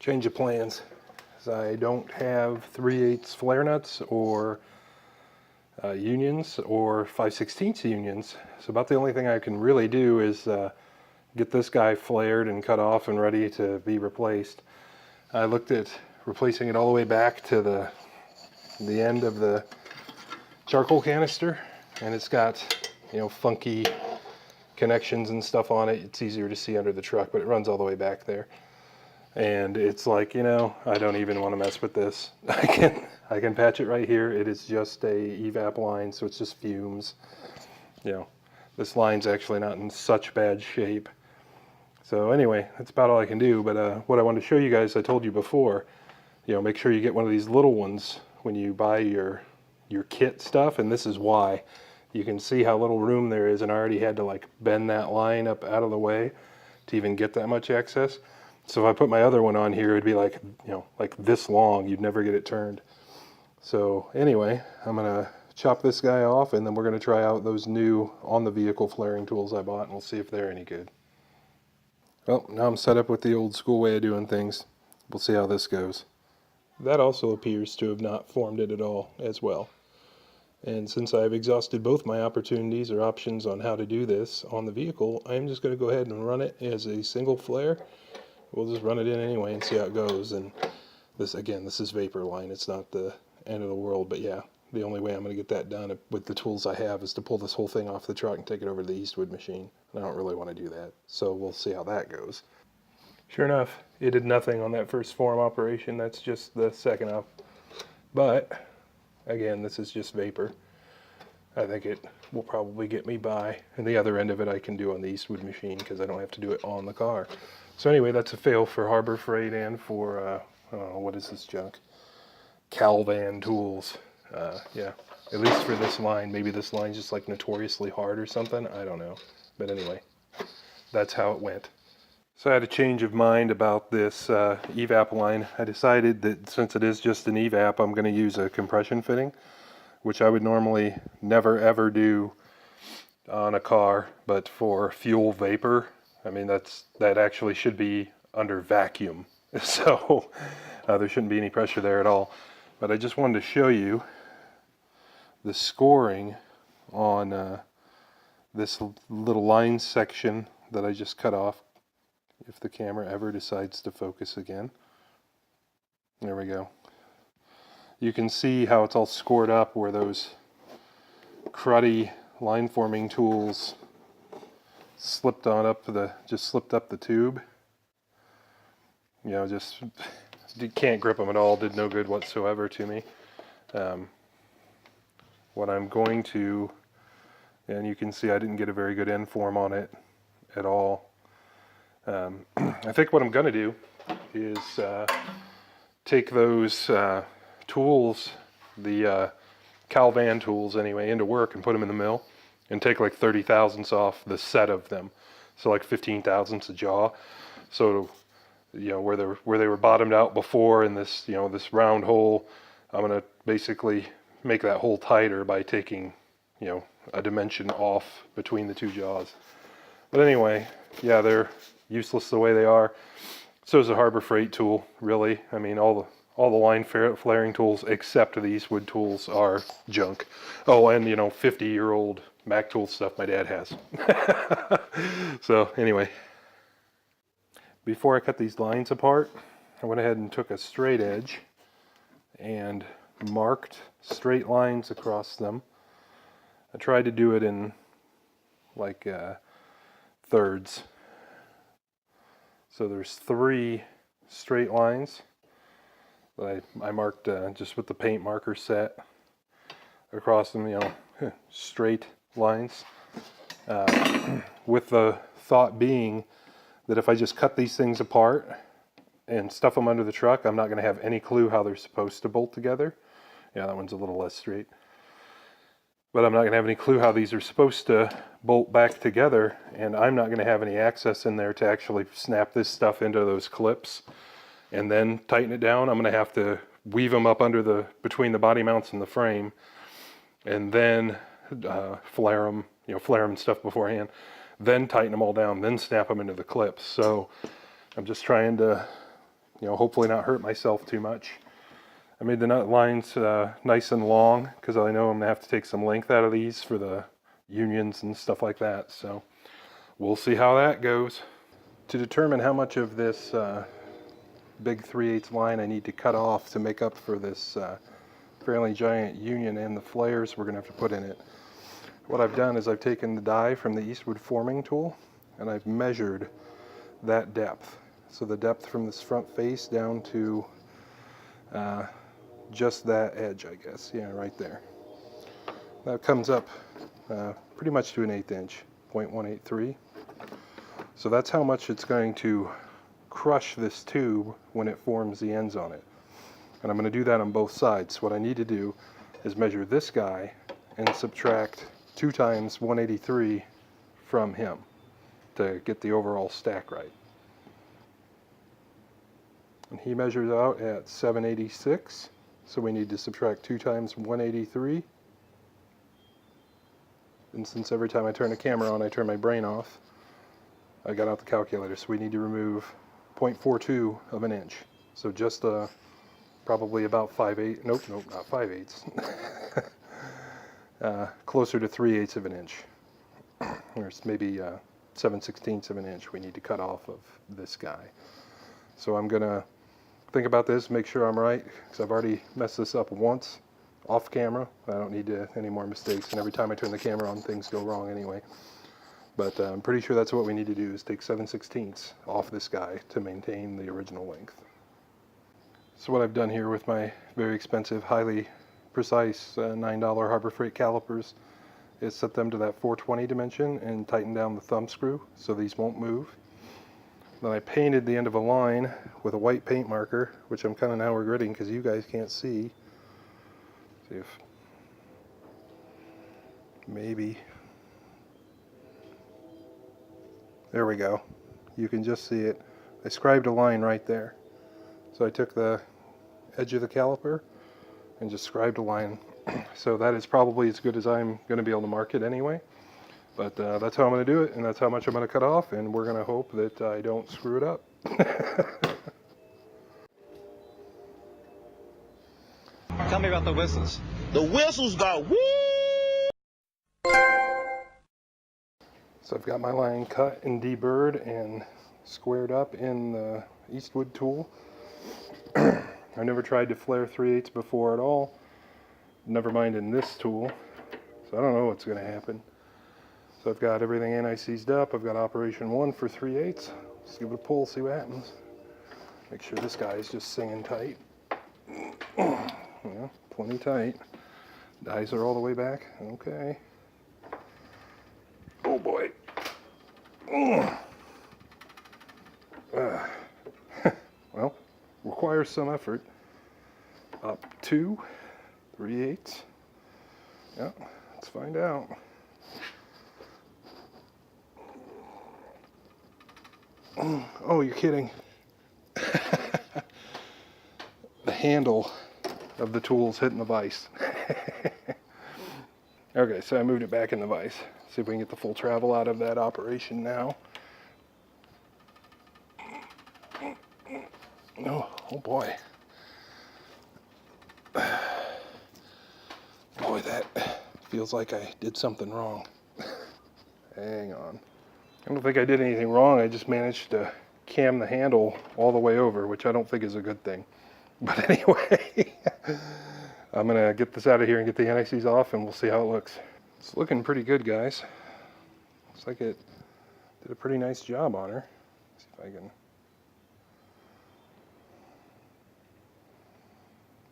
Change of plans. I don't have 3/8 flare nuts or unions or 5/16 unions. So about the only thing I can really do is get this guy flared and cut off and ready to be replaced. I looked at replacing it all the way back to the end of the charcoal canister, and it's got, you know, funky connections and stuff on it. It's easier to see under the truck, but it runs all the way back there. And it's like, you know, I don't even want to mess with this. I can patch it right here. It is just a evap line, so it's just fumes. You know, this line's actually not in such bad shape. So anyway, that's about all I can do. But what I wanted to show you guys, I told you before, you know, make sure you get one of these little ones when you buy your kit stuff, and this is why. You can see how little room there is, and I already had to like bend that line up out of the way to even get that much access. So if I put my other one on here, it'd be like, you know, like this long. You'd never get it turned. So anyway, I'm gonna chop this guy off, and then we're gonna try out those new on the vehicle flaring tools I bought, and we'll see if they're any good. Well, now I'm set up with the old school way of doing things. We'll see how this goes. That also appears to have not formed it at all as well. And since I've exhausted both my opportunities or options on how to do this on the vehicle, I'm just going to go ahead and run it as a single flare. We'll just run it in anyway and see how it goes. And this, again, this is vapor line. It's not the end of the world, but yeah, the only way I'm going to get that done with the tools I have is to pull this whole thing off the truck and take it over to the Eastwood machine. I don't really want to do that, so we'll see how that goes. Sure enough, it did nothing on that first form operation. That's just the second up. But again, this is just vapor. I think it will probably get me by. And the other end of it I can do on the Eastwood machine because I don't have to do it on the car. So anyway, that's a fail for Harbor Freight and for, what is this junk? Calvan tools. Yeah, at least for this line. Maybe this line's just like notoriously hard or something. I don't know. But anyway, that's how it went. So I had a change of mind about this evap line. I decided that since it is just an evap, I'm going to use a compression fitting, which I would normally never ever do on a car, but for fuel vapor, I mean, that actually should be under vacuum. So there shouldn't be any pressure there at all. But I just wanted to show you the scoring on this little line section that I just cut off, if the camera ever decides to focus again. There we go. You can see how it's all scored up where those cruddy line forming tools slipped on up just slipped up the tube. You know, just can't grip them at all. Did no good whatsoever to me. What I'm going to, and you can see I didn't get a very good end form on it at all. I think what I'm going to do is take those tools, the Calvan tools anyway, into work and put them in the mill and take like 30 thousandths off the set of them. So like 15 thousandths a jaw. So, you know, where they were bottomed out before in this, you know, this round hole, I'm going to basically make that hole tighter by taking, you know, a dimension off between the two jaws. But anyway, yeah, they're useless the way they are. So is a Harbor Freight tool, really. I mean, all the line flaring tools except the Eastwood tools are junk. Oh, and you know, 50-year-old Mac tool stuff my dad has. So anyway, before I cut these lines apart, I went ahead and took a straight edge and marked straight lines across them. I tried to do it in like thirds. So there's 3 straight lines that I marked just with the paint marker set across them, you know, straight lines. With the thought being that if I just cut these things apart and stuff them under the truck, I'm not going to have any clue how they're supposed to bolt together. Yeah, that one's a little less straight. But I'm not going to have any clue how these are supposed to bolt back together, and I'm not going to have any access in there to actually snap this stuff into those clips and then tighten it down. I'm going to have to weave them up between the body mounts and the frame, and then flare them and stuff beforehand, then tighten them all down, then snap them into the clips. So I'm just trying to, you know, hopefully not hurt myself too much. I made the nut lines nice and long because I know I'm gonna have to take some length out of these for the unions and stuff like that. So we'll see how that goes. To determine how much of this big 3/8 line I need to cut off to make up for this fairly giant union and the flares we're gonna have to put in it, what I've done is I've taken the die from the Eastwood forming tool and I've measured that depth. So the depth from this front face down to just that edge, I guess. Yeah, right there. That comes up pretty much to an 1/8 inch, 0.183. So that's how much it's going to crush this tube when it forms the ends on it. And I'm going to do that on both sides. What I need to do is measure this guy and subtract 2 times 183 from him to get the overall stack right. And he measures out at 786, so we need to subtract 2 times 183. And since every time I turn the camera on I turn my brain off, I got out the calculator, so we need to remove 0.42 of an inch. So just probably about 5/8, nope, not 5/8, closer to 3/8 of an inch. There's maybe 7/16 of an inch we need to cut off of this guy. So I'm gonna think about this, make sure I'm right, because I've already messed this up once off camera. I don't need any more mistakes, and every time I turn the camera on things go wrong anyway. But I'm pretty sure that's what we need to do, is take 7/16 off this guy to maintain the original length. So what I've done here with my very expensive, highly precise $9 Harbor Freight calipers is set them to that 420 dimension and tighten down the thumb screw so these won't move. Then I painted the end of a line with a white paint marker, which I'm kind of now regretting because you guys can't see. See if maybe, there we go. You can just see it. I scribed a line right there. So I took the edge of the caliper and just scribed a line. So that is probably as good as I'm going to be able to mark it anyway. But that's how I'm going to do it, and that's how much I'm going to cut off, and we're going to hope that I don't screw it up. Tell me about the whistles. The whistles go woo! So I've got my line cut and deburred and squared up in the Eastwood tool. I've never tried to flare 3/8 before at all. Never mind in this tool. So I don't know what's going to happen. So I've got everything anti-seized up. I've got operation 1 for 3/8. Let's give it a pull, see what happens. Make sure this guy is just singing tight. Yeah, plenty tight. Dies are all the way back. Okay. Oh boy. Well, requires some effort. Up 2, 3/8. Yeah, let's find out. Oh, you're kidding. The handle of the tool's hitting the vise. Okay, so I moved it back in the vise. See if we can get the full travel out of that operation now. Oh boy. Boy, that feels like I did something wrong. Hang on. I don't think I did anything wrong. I just managed to cam the handle all the way over, which I don't think is a good thing. But anyway, I'm going to get this out of here and get the anti-seize off, and we'll see how it looks. It's looking pretty good, guys. Looks like it did a pretty nice job on her. Let's see if I can...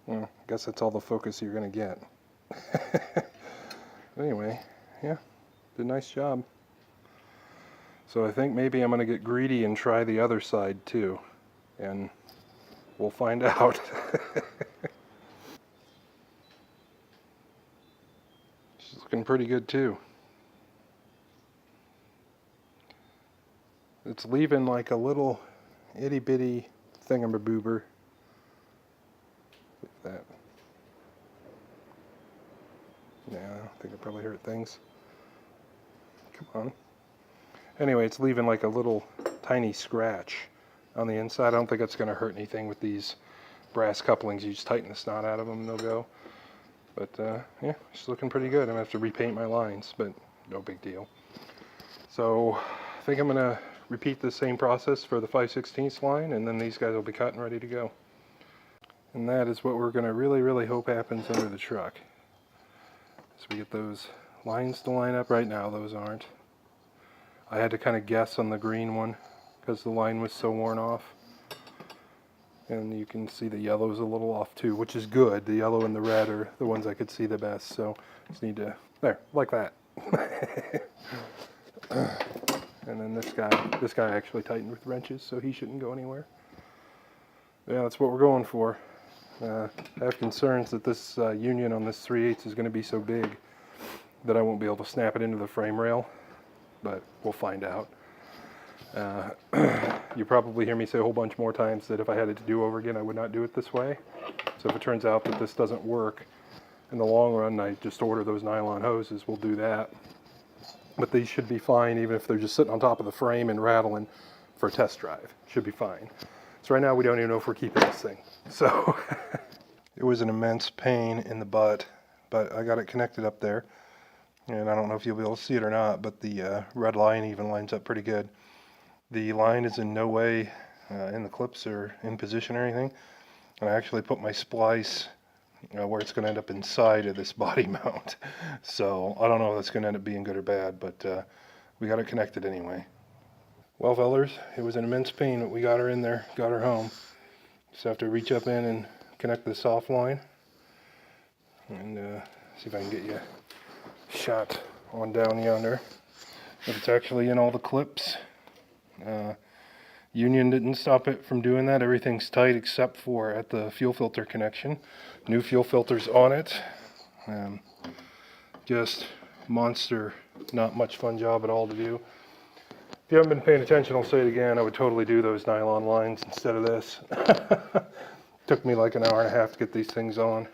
Well, I guess that's all the focus you're going to get. Anyway, yeah, did a nice job. So I think maybe I'm going to get greedy and try the other side too, and we'll find out. She's looking pretty good too. It's leaving like a little itty bitty thingamaboober. That. Yeah, I think it probably hurt things. Come on. Anyway, it's leaving like a little tiny scratch on the inside. I don't think it's going to hurt anything with these brass couplings. You just tighten the snot out of them and they'll go. But yeah, it's looking pretty good. I'm going to have to repaint my lines, but no big deal. So I think I'm going to repeat the same process for the 5/16 line, and then these guys will be cut and ready to go. And that is what we're going to really hope happens under the truck. So we get those lines to line up. Right now those aren't. I had to kind of guess on the green one because the line was so worn off. And you can see the yellow's a little off too, which is good. The yellow and the red are the ones I could see the best. So just need to, there, like that. And then this guy actually tightened with wrenches, so he shouldn't go anywhere. Yeah, that's what we're going for. I have concerns that this union on this 3/8 is going to be so big that I won't be able to snap it into the frame rail, but we'll find out. You probably hear me say a whole bunch more times that if I had it to do over again, I would not do it this way. So if it turns out that this doesn't work in the long run, I just order those nylon hoses, we'll do that. But these should be fine even if they're just sitting on top of the frame and rattling for a test drive. Should be fine. So right now we don't even know if we're keeping this thing. So it was an immense pain in the butt, but I got it connected up there. And I don't know if you'll be able to see it or not, but the red line even lines up pretty good. The line is in no way in the clips or in position or anything. And I actually put my splice where it's going to end up inside of this body mount. So I don't know if that's going to end up being good or bad, but we got it connected anyway. Well, fellers, it was an immense pain, but we got her in there, got her home. Just have to reach up in and connect the soft line and see if I can get you a shot on down yonder. But it's actually in all the clips. Union didn't stop it from doing that. Everything's tight except for at the fuel filter connection. New fuel filters on it. Just monster, not much fun job at all to do. If you haven't been paying attention, I'll say it again, I would totally do those nylon lines instead of this. Took me like an hour and a half to get these things on.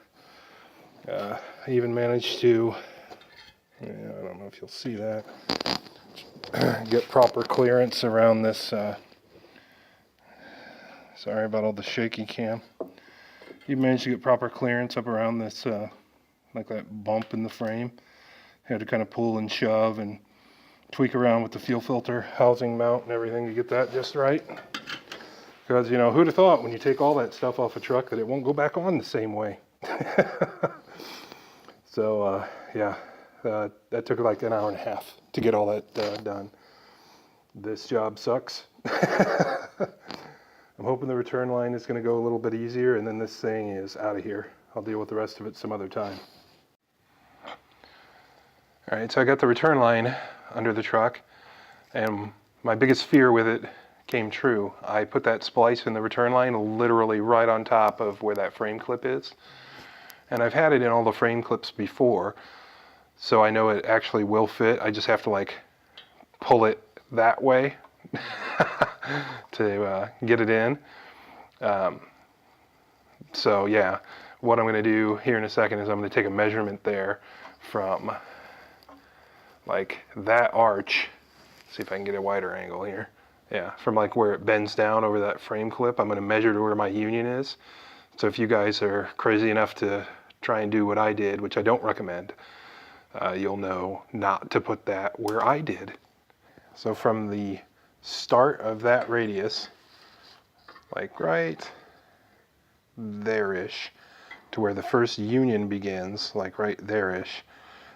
I even managed to, I don't know if you'll see that, get proper clearance around this, sorry about all the shaky cam. You managed to get proper clearance up around this, like that bump in the frame. Had to kind of pull and shove and tweak around with the fuel filter housing mount and everything to get that just right. Because, you know, who'd have thought when you take all that stuff off a truck that it won't go back on the same way. So, yeah, that took like an hour and a half to get all that done. This job sucks. I'm hoping the return line is going to go a little bit easier, and then this thing is out of here. I'll deal with the rest of it some other time. All right, so I got the return line under the truck, and my biggest fear with it came true. I put that splice in the return line literally right on top of where that frame clip is. And I've had it in all the frame clips before, so I know it actually will fit. I just have to like pull it that way to get it in. So yeah, what I'm going to do here in a second is I'm going to take a measurement there from like that arch. See if I can get a wider angle here. Yeah, from like where it bends down over that frame clip, I'm going to measure to where my union is. So if you guys are crazy enough to try and do what I did, which I don't recommend, you'll know not to put that where I did. So from the start of that radius, like right there-ish, to where the first union begins, like right there-ish,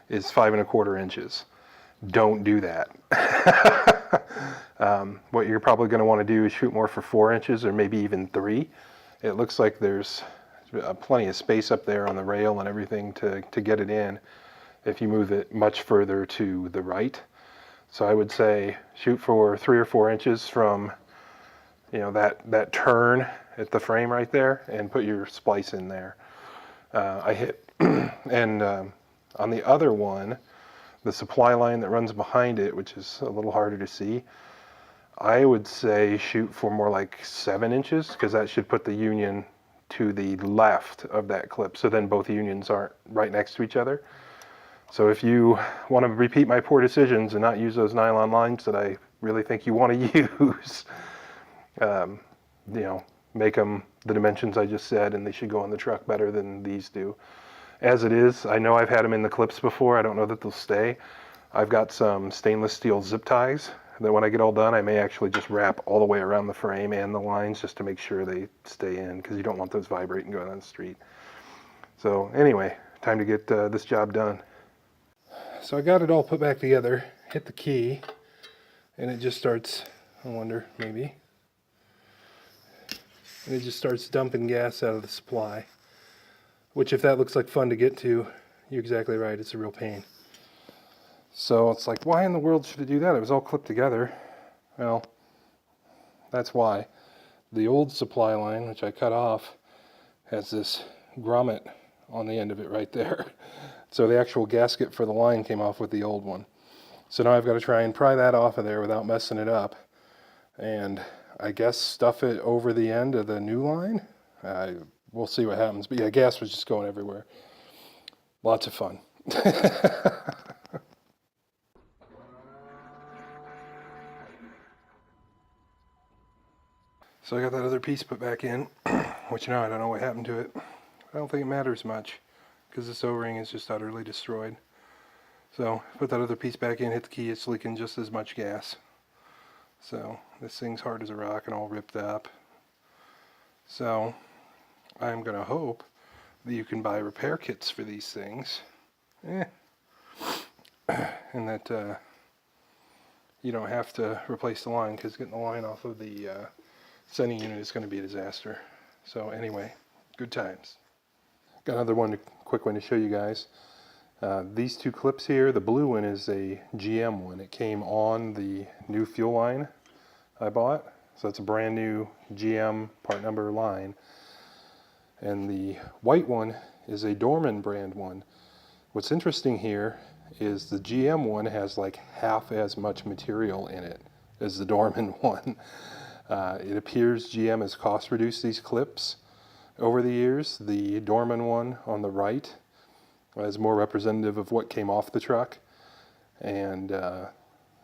is 5 1/4 inches. Don't do that. What you're probably going to want to do is shoot more for 4 inches or maybe even 3. It looks like there's plenty of space up there on the rail and everything to get it in if you move it much further to the right. So I would say shoot for 3 or 4 inches from, you know, that turn at the frame right there, and put your splice in there. I hit, and on the other one, the supply line that runs behind it, which is a little harder to see, I would say shoot for more like 7 inches, because that should put the union to the left of that clip, so then both unions aren't right next to each other. So if you want to repeat my poor decisions and not use those nylon lines that I really think you want to use, you know, make them the dimensions I just said, and they should go on the truck better than these do. As it is, I know I've had them in the clips before. I don't know that they'll stay. I've got some stainless steel zip ties that when I get all done, I may actually just wrap all the way around the frame and the lines just to make sure they stay in, because you don't want those vibrating going on the street. So anyway, time to get this job done. So I got it all put back together, hit the key, and it just starts, I wonder, maybe. And it just starts dumping gas out of the supply. Which, if that looks like fun to get to, you're exactly right, it's a real pain. So it's like, why in the world should it do that? It was all clipped together. Well, that's why. The old supply line, which I cut off, has this grommet on the end of it right there. So the actual gasket for the line came off with the old one. So now I've got to try and pry that off of there without messing it up. And I guess stuff it over the end of the new line. We'll see what happens. But yeah, gas was just going everywhere. Lots of fun. So I got that other piece put back in, which now I don't know what happened to it. I don't think it matters much, because this O-ring is just utterly destroyed. So put that other piece back in, hit the key, it's leaking just as much gas. So this thing's hard as a rock and all ripped up. So I'm going to hope that you can buy repair kits for these things. And that you don't have to replace the line, because getting the line off of the sending unit is going to be a disaster. So anyway, good times. Got another one, quick one to show you guys. These two clips here, the blue one is a GM one. It came on the new fuel line I bought. So it's a brand new GM part number line. And the white one is a Dorman brand one. What's interesting here is the GM one has like half as much material in it as the Dorman one. It appears GM has cost reduced these clips over the years. The Dorman one on the right is more representative of what came off the truck. And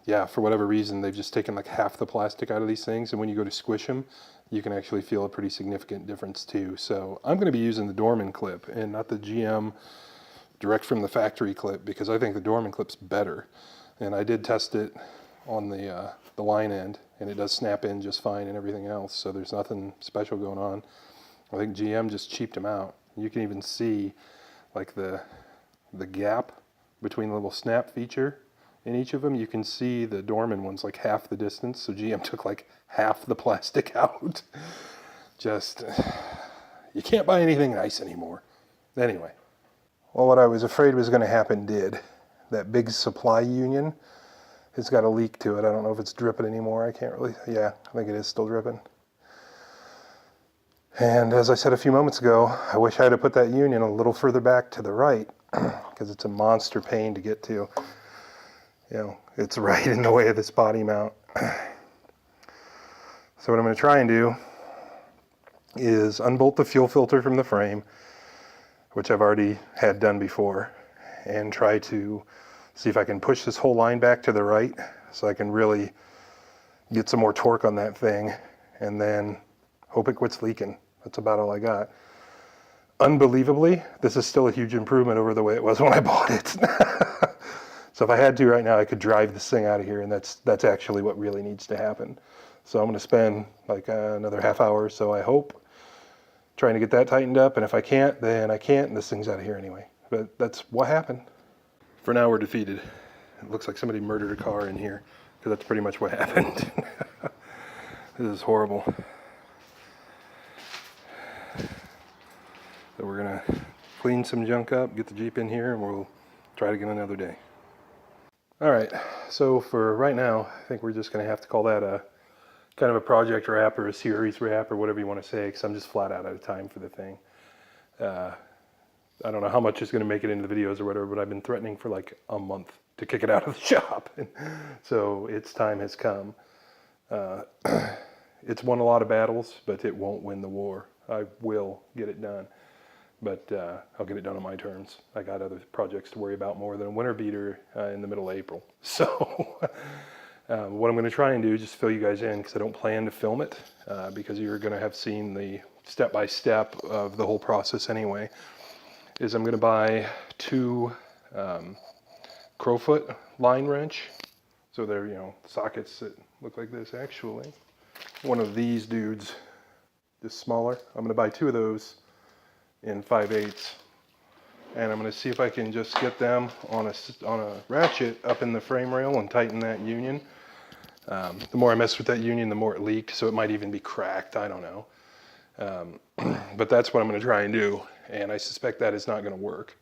yeah, for whatever reason, they've just taken like half the plastic out of these things. And when you go to squish them, you can actually feel a pretty significant difference too. So I'm going to be using the Dorman clip and not the GM direct from the factory clip, because I think the Dorman clip's better. And I did test it on the line end, and it does snap in just fine and everything else. So there's nothing special going on. I think GM just cheaped them out. You can even see like the gap between the little snap feature in each of them. You can see the Dorman one's like half the distance, so GM took like half the plastic out. Just, you can't buy anything nice anymore. Anyway, well, what I was afraid was going to happen did. That big supply union has got a leak to it. I don't know if it's dripping anymore. I can't really, yeah, I think it is still dripping. And as I said a few moments ago, I wish I had put that union a little further back to the right, because it's a monster pain to get to. You know, it's right in the way of this body mount. So what I'm going to try and do is unbolt the fuel filter from the frame, which I've already had done before, and try to see if I can push this whole line back to the right so I can really get some more torque on that thing, and then hope it quits leaking. That's about all I got. Unbelievably, this is still a huge improvement over the way it was when I bought it. So if I had to right now, I could drive this thing out of here, and that's actually what really needs to happen. So I'm going to spend like another half hour or so, I hope, trying to get that tightened up, and if I can't, then I can't, and this thing's out of here anyway. But that's what happened. For now, we're defeated. It looks like somebody murdered a car in here, because that's pretty much what happened. This is horrible. So we're gonna clean some junk up, get the Jeep in here, and we'll try it again another day. All right, so for right now, I think we're just gonna have to call that a kind of a project wrap or a series wrap or whatever you want to say, because I'm just flat out of time for the thing. I don't know how much is going to make it into the videos or whatever, but I've been threatening for like a month to kick it out of the shop. So its time has come. It's won a lot of battles, but it won't win the war. I will get it done, but I'll get it done on my terms. I got other projects to worry about more than a winter beater in the middle of April. So What I'm going to try and do, just fill you guys in because I don't plan to film it because you're going to have seen the step-by-step of the whole process anyway, is I'm going to buy 2 crowfoot line wrench. So they're, you know, sockets that look like this actually. One of these dudes, this smaller, I'm going to buy 2 of those in 5/8. And I'm going to see if I can just get them on a ratchet up in the frame rail and tighten that union. The more I mess with that union, the more it leaked, so it might even be cracked, I don't know. But that's what I'm going to try and do, and I suspect that is not going to work.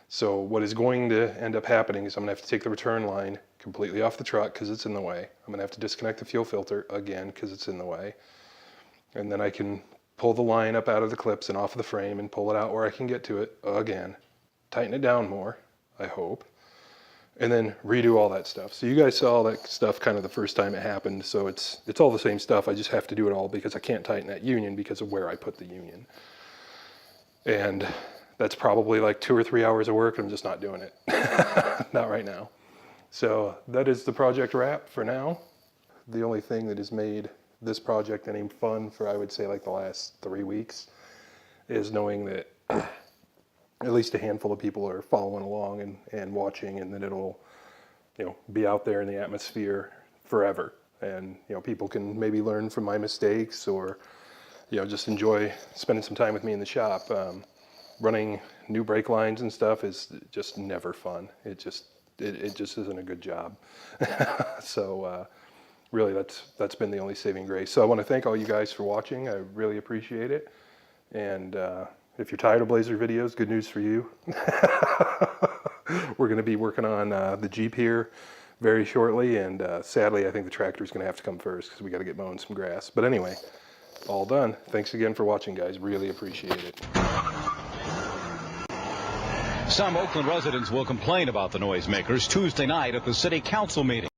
So what is going to end up happening is I'm going to have to take the return line completely off the truck because it's in the way. I'm going to have to disconnect the fuel filter again because it's in the way. And then I can pull the line up out of the clips and off of the frame and pull it out where I can get to it again. Tighten it down more, I hope. And then redo all that stuff. So you guys saw all that stuff kind of the first time it happened. So it's all the same stuff. I just have to do it all because I can't tighten that union because of where I put the union. And that's probably like 2 or 3 hours of work. I'm just not doing it. Not right now. So that is the project wrap for now. The only thing that has made this project any fun for, I would say, like the last 3 weeks is knowing that at least a handful of people are following along and watching, and that it'll, you know, be out there in the atmosphere forever. And, you know, people can maybe learn from my mistakes or, you know, just enjoy spending some time with me in the shop. Running new brake lines and stuff is just never fun. It just isn't a good job. So really that's been the only saving grace. So I want to thank all you guys for watching. I really appreciate it. And if you're tired of Blazer videos, good news for you. We're going to be working on the Jeep here very shortly, and sadly I think the tractor's going to have to come first because we got to get mowing some grass. But anyway, all done. Thanks again for watching, guys. Really appreciate it. Some Oakland residents will complain about the noisemakers Tuesday night at the city council meeting.